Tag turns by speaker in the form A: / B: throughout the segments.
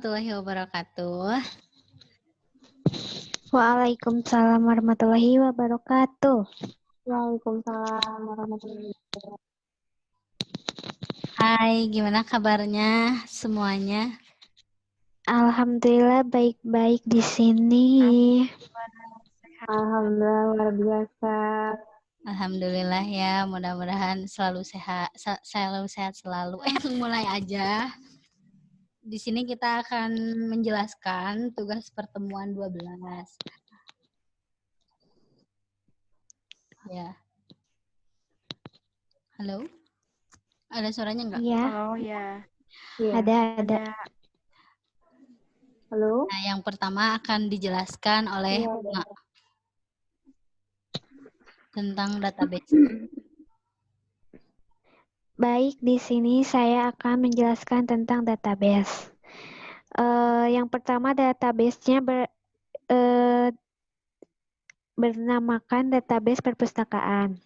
A: warahmatullahi wabarakatuh.
B: Waalaikumsalam warahmatullahi wabarakatuh.
C: Waalaikumsalam warahmatullahi wabarakatuh.
A: Hai, gimana kabarnya semuanya?
B: Alhamdulillah baik-baik di sini.
C: Alhamdulillah luar biasa.
A: Alhamdulillah ya, mudah-mudahan selalu sehat, selalu. Mulai aja. Di sini kita akan menjelaskan tugas pertemuan 12. Ya. Halo? Ada suaranya nggak?
B: Iya.
C: Oh ya.
B: Ada.
C: Halo.
A: Nah, yang pertama akan dijelaskan oleh Bunga tentang database.
B: Baik, di sini saya akan menjelaskan tentang database. Yang pertama database-nya bernamakan database perpustakaan.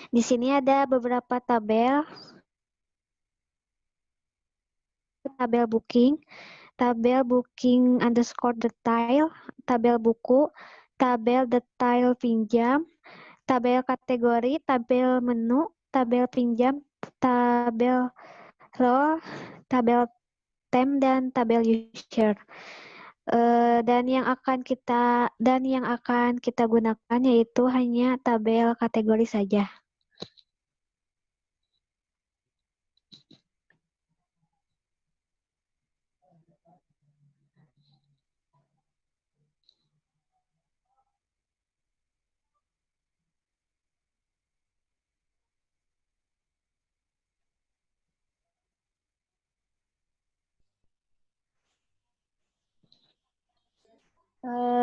B: Di sini ada beberapa tabel booking, tabel booking underscore detail, tabel buku, tabel detail pinjam, tabel kategori, tabel menu, tabel pinjam, tabel role, tabel tem, dan tabel user. Dan yang akan kita gunakan yaitu hanya tabel kategori saja.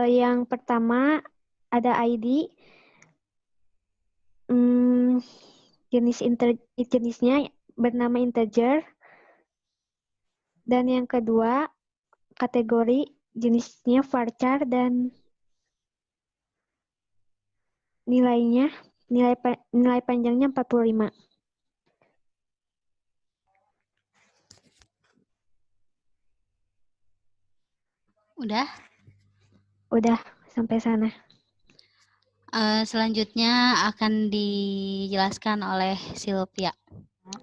B: Yang pertama ada ID, jenisnya bernama integer, dan yang kedua kategori jenisnya varchar, dan nilai panjangnya 45. Udah sampai sana.
A: Selanjutnya akan dijelaskan oleh Sylvia.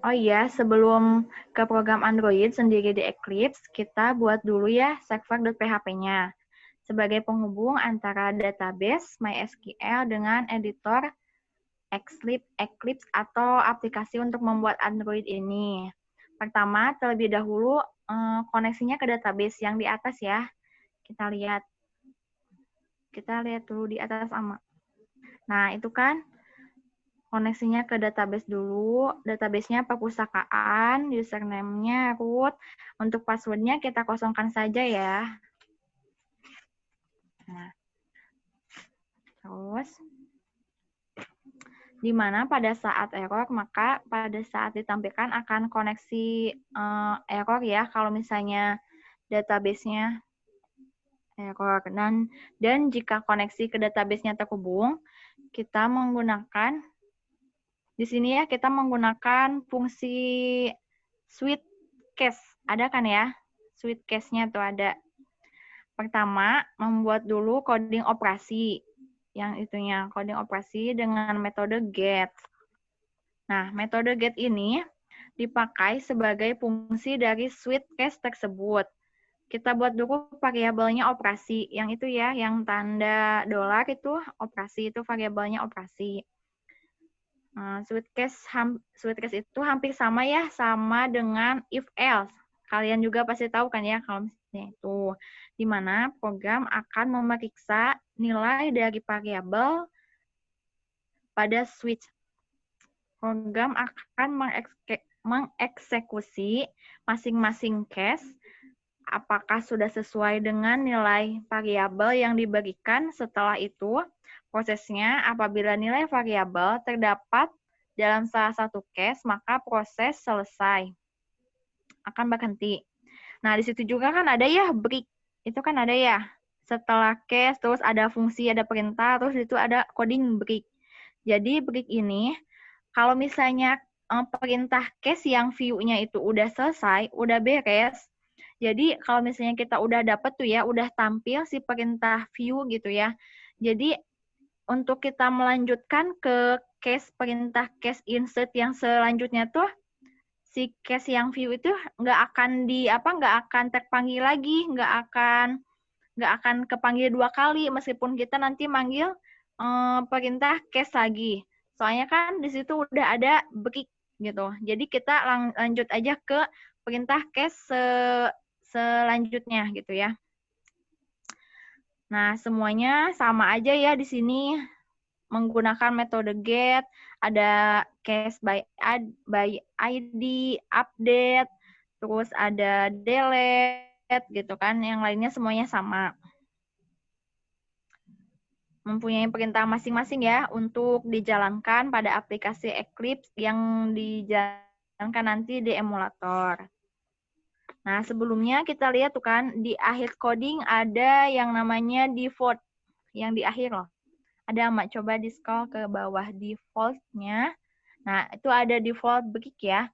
C: Oh iya, sebelum ke program Android sendiri di Eclipse, kita buat dulu ya server.php-nya sebagai penghubung antara database MySQL dengan editor Eclipse atau aplikasi untuk membuat Android ini. Pertama, terlebih dahulu koneksinya ke database yang di atas ya. Kita lihat dulu di atas sama. Nah, itu kan koneksinya ke database dulu. Database-nya perpustakaan, username-nya root. Untuk password-nya kita kosongkan saja ya. Nah, terus, di mana pada saat error, maka pada saat ditampilkan akan koneksi error ya, kalau misalnya database-nya error. Dan jika koneksi ke database-nya terhubung, kita menggunakan, di sini ya, kita menggunakan fungsi switch case. Ada kan ya? Switch case-nya tuh ada. Pertama, membuat dulu coding operasi. Yang itunya, coding operasi dengan metode get. Nah, metode get ini dipakai sebagai fungsi dari switch case tersebut. Kita buat dulu variabelnya operasi. Yang itu ya, yang tanda dolar itu operasi, itu variabelnya operasi. Switch case itu hampir sama ya, sama dengan if else. Kalian juga pasti tahu kan ya, kalau misalnya itu. Di mana program akan memeriksa nilai dari variabel pada switch. Program akan mengeksekusi masing-masing case apakah sudah sesuai dengan nilai variabel yang diberikan. Setelah itu, prosesnya apabila nilai variabel terdapat dalam salah satu case, maka proses selesai. Akan berhenti. Nah, di situ juga kan ada ya break. Itu kan ada ya. Setelah case, terus ada fungsi, ada perintah, terus itu ada coding break. Jadi break ini, kalau misalnya perintah case yang view-nya itu udah selesai, udah beres, Jadi kalau misalnya kita udah dapet tuh ya, udah tampil si perintah view gitu ya. Jadi untuk kita melanjutkan ke perintah case insert yang selanjutnya tuh, si case yang view itu nggak akan terpanggil lagi, nggak akan kepanggil 2 kali meskipun kita nanti manggil perintah case lagi. Soalnya kan di situ udah ada break gitu. Jadi kita lanjut aja ke perintah case selanjutnya gitu ya. Nah, semuanya sama aja ya di sini menggunakan metode get, ada case by ID, update, terus ada delete gitu kan. Yang lainnya semuanya sama. Mempunyai perintah masing-masing ya untuk dijalankan pada aplikasi Eclipse yang dijalankan nanti di emulator. Nah, sebelumnya kita lihat tuh kan, di akhir coding ada yang namanya default, yang di akhir loh. Ada Mak, coba di-scroll ke bawah default-nya. Nah, itu ada default break ya.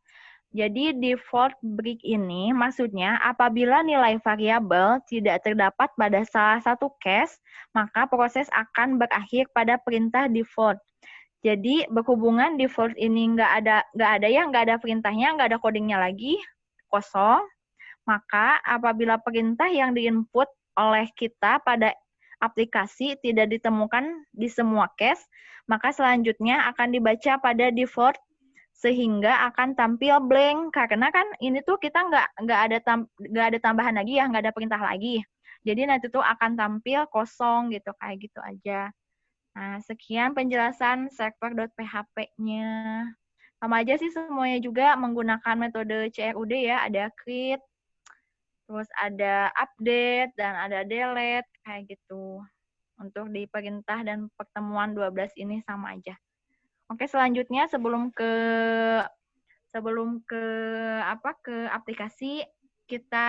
C: Jadi default break ini maksudnya apabila nilai variabel tidak terdapat pada salah satu case, maka proses akan berakhir pada perintah default. Jadi berhubungan default ini nggak ada perintahnya, nggak ada codingnya lagi, kosong. Maka apabila perintah yang diinput oleh kita pada aplikasi tidak ditemukan di semua case, maka selanjutnya akan dibaca pada default sehingga akan tampil blank karena kan ini tuh kita nggak ada tambahan lagi ya, nggak ada perintah lagi. Jadi nanti tuh akan tampil kosong gitu, kayak gitu aja. Nah, sekian penjelasan server.php-nya. Sama aja sih semuanya juga menggunakan metode CRUD ya, ada create, terus ada update dan ada delete kayak gitu. Untuk di perintah dan pertemuan 12 ini sama aja. Oke, selanjutnya sebelum ke aplikasi, kita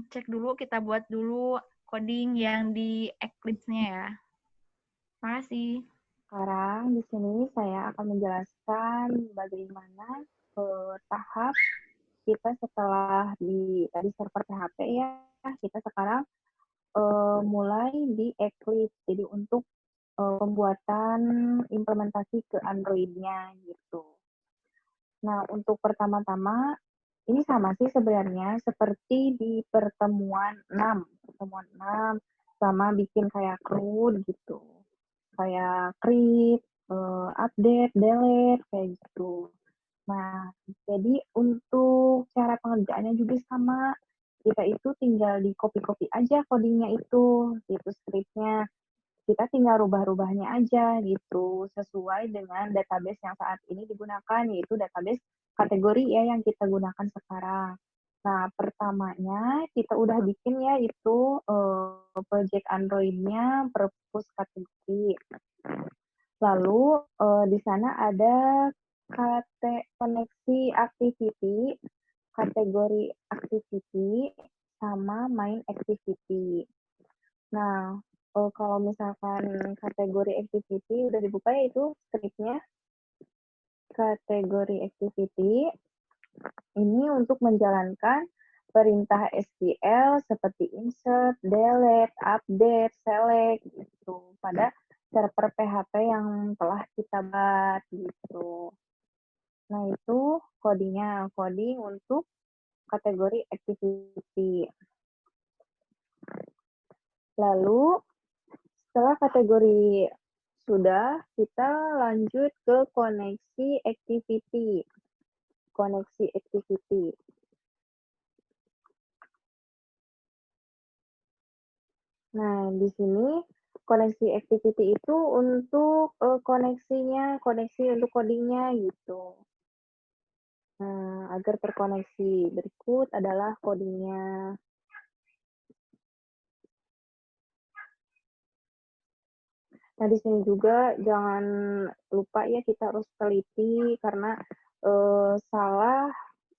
C: cek dulu, kita buat dulu coding yang di Eclipse-nya ya. Terima kasih.
D: Sekarang di sini saya akan menjelaskan bagaimana tahap kita setelah di server PHP ya, kita sekarang mulai di Eclipse. Jadi untuk pembuatan implementasi ke Android-nya gitu. Nah, untuk pertama-tama ini sama sih sebenarnya seperti di pertemuan 6. Pertemuan 6 sama bikin kayak CRUD gitu. Kayak create, update, delete kayak gitu. Nah, jadi untuk cara pengerjaannya juga sama. Kita itu tinggal di copy-copy aja codingnya itu scriptnya. Kita tinggal rubah-rubahnya aja gitu, sesuai dengan database yang saat ini digunakan, yaitu database kategori ya yang kita gunakan sekarang. Nah, pertamanya kita udah bikin ya itu project Android-nya purpose kategori. Lalu di sana ada koneksi activity, kategori activity, sama main activity. Nah, kalau misalkan kategori activity udah dibuka ya itu script-nya. Kategori activity ini untuk menjalankan perintah SQL seperti insert, delete, update, select gitu pada server PHP yang telah kita buat gitu. Nah, itu codingnya, coding untuk kategori activity. Lalu setelah kategori sudah, kita lanjut ke koneksi activity. Koneksi activity. Nah, di sini koneksi activity itu untuk koneksinya, koneksi untuk codingnya gitu. Nah, agar terkoneksi. Berikut adalah codingnya. Nah, di sini juga jangan lupa ya kita harus teliti karena salah,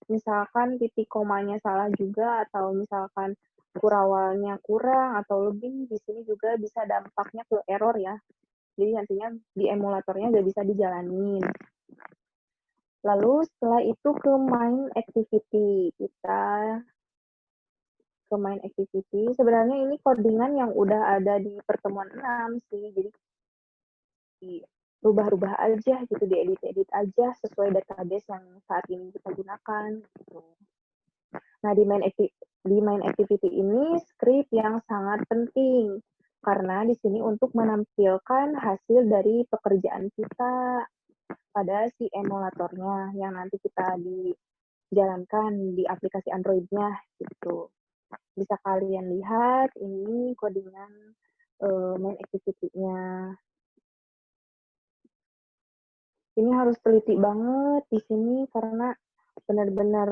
D: misalkan titik komanya salah juga atau misalkan kurawalnya kurang atau lebih, di sini juga bisa dampaknya ke error ya. Jadi nantinya di emulatornya nggak bisa dijalanin. Lalu setelah itu ke main activity. Kita ke main activity. Sebenarnya ini codingan yang udah ada di pertemuan 6 sih. Jadi rubah-rubah aja gitu, diedit-edit aja sesuai database yang saat ini kita gunakan gitu. Nah, di main activity ini script yang sangat penting karena di sini untuk menampilkan hasil dari pekerjaan kita pada si emulatornya yang nanti kita dijalankan di aplikasi Android-nya gitu. Bisa kalian lihat ini codingan main activity-nya. Ini harus teliti banget di sini karena benar-benar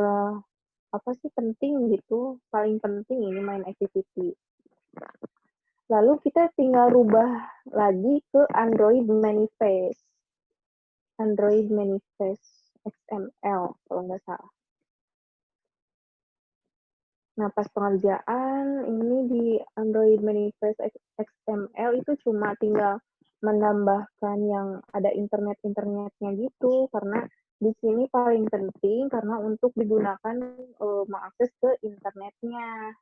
D: apa sih penting gitu, paling penting ini main activity. Lalu kita tinggal rubah lagi ke Android Manifest. Android Manifest XML kalau nggak salah. Nah, pas pengerjaan ini di Android Manifest XML itu cuma tinggal menambahkan yang ada internet-internetnya gitu, karena di sini paling penting karena untuk digunakan mengakses ke internetnya.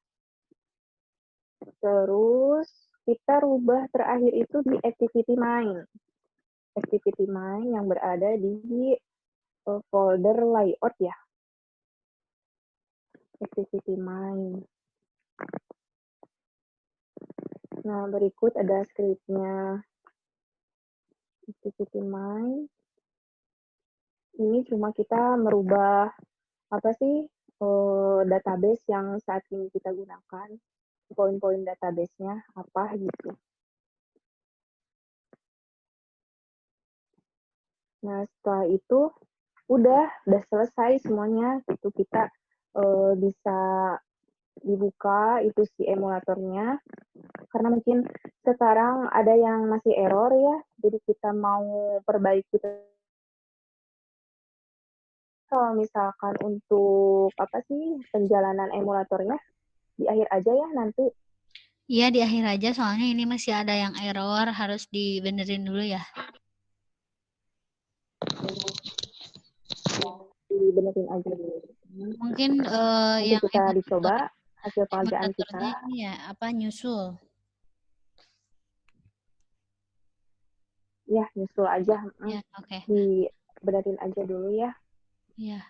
D: Terus kita rubah terakhir itu di activity main. Activity main yang berada di folder layout ya. Activity main. Nah, berikut ada script-nya. Activity main. Ini cuma kita merubah apa sih database yang saat ini kita gunakan, poin-poin database-nya apa gitu. Nah, setelah itu udah selesai semuanya. Itu kita bisa dibuka itu si emulatornya. Karena mungkin sekarang ada yang masih error ya, jadi kita mau perbaiki. Kalau misalkan untuk apa sih penjalanan emulatornya di akhir aja ya nanti.
A: Iya, di akhir aja soalnya ini masih ada yang error, harus dibenerin dulu ya.
D: Dibenerin aja dulu.
A: Mungkin
D: Nanti
A: yang
D: kita dicoba hasil pengerjaan
A: emulatornya
D: kita.
A: ini ya, apa nyusul.
D: Ya, nyusul aja.
A: Ya, oke.
D: Dibenerin aja dulu ya.
A: Iya.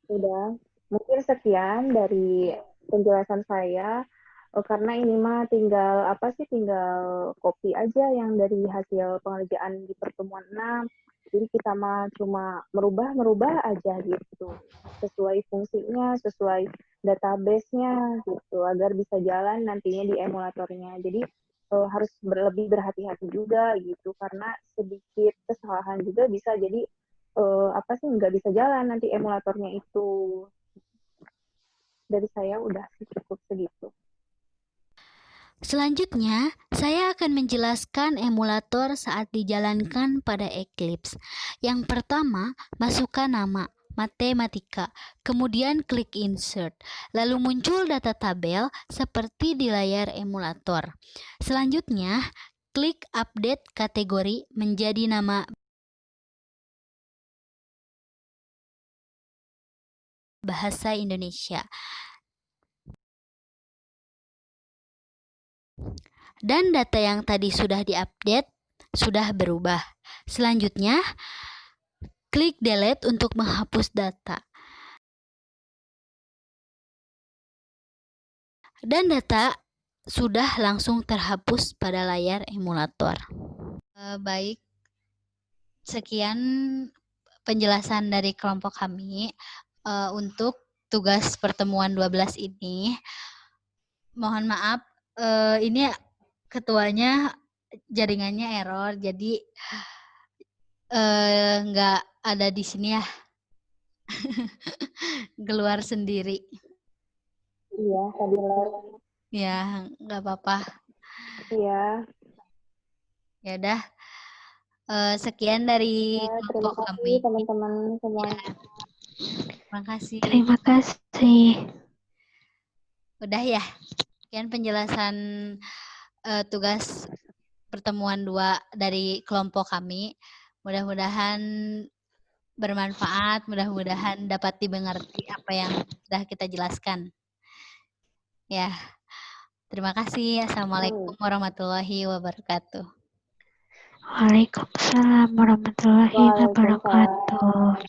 D: Udah. Mungkin sekian dari penjelasan saya. Karena ini mah tinggal apa sih, tinggal copy aja yang dari hasil pengerjaan di pertemuan 6. Jadi kita mah cuma merubah aja gitu. Sesuai fungsinya, sesuai database-nya gitu, agar bisa jalan nantinya di emulatornya. Jadi harus lebih berhati-hati juga gitu, karena sedikit kesalahan juga bisa jadi apa sih nggak bisa jalan nanti emulatornya itu. Dari saya udah cukup segitu.
A: Selanjutnya, saya akan menjelaskan emulator saat dijalankan pada Eclipse. Yang pertama, masukkan nama matematika, kemudian klik insert, lalu muncul data tabel seperti di layar emulator. Selanjutnya, klik update kategori menjadi nama bahasa Indonesia. Dan data yang tadi sudah diupdate sudah berubah. Selanjutnya, klik delete untuk menghapus data. Dan data sudah langsung terhapus pada layar emulator. Baik, sekian penjelasan dari kelompok kami untuk tugas pertemuan 12 ini. Mohon maaf, ini ketuanya jaringannya error, jadi nggak ada di sini ya. Keluar sendiri.
D: Iya, tadi
A: Ya, nggak apa-apa.
D: Iya.
A: Ya udah. Sekian dari
D: Ya, terima
A: kelompok
D: kasih
A: kami.
D: teman-teman semua.
A: Terima kasih.
B: Terima kasih.
A: Udah ya. Sekian penjelasan tugas pertemuan 2 dari kelompok kami. Mudah-mudahan bermanfaat, mudah-mudahan dapat dimengerti apa yang sudah kita jelaskan. Ya, terima kasih. Assalamualaikum warahmatullahi wabarakatuh.
B: Waalaikumsalam warahmatullahi wabarakatuh.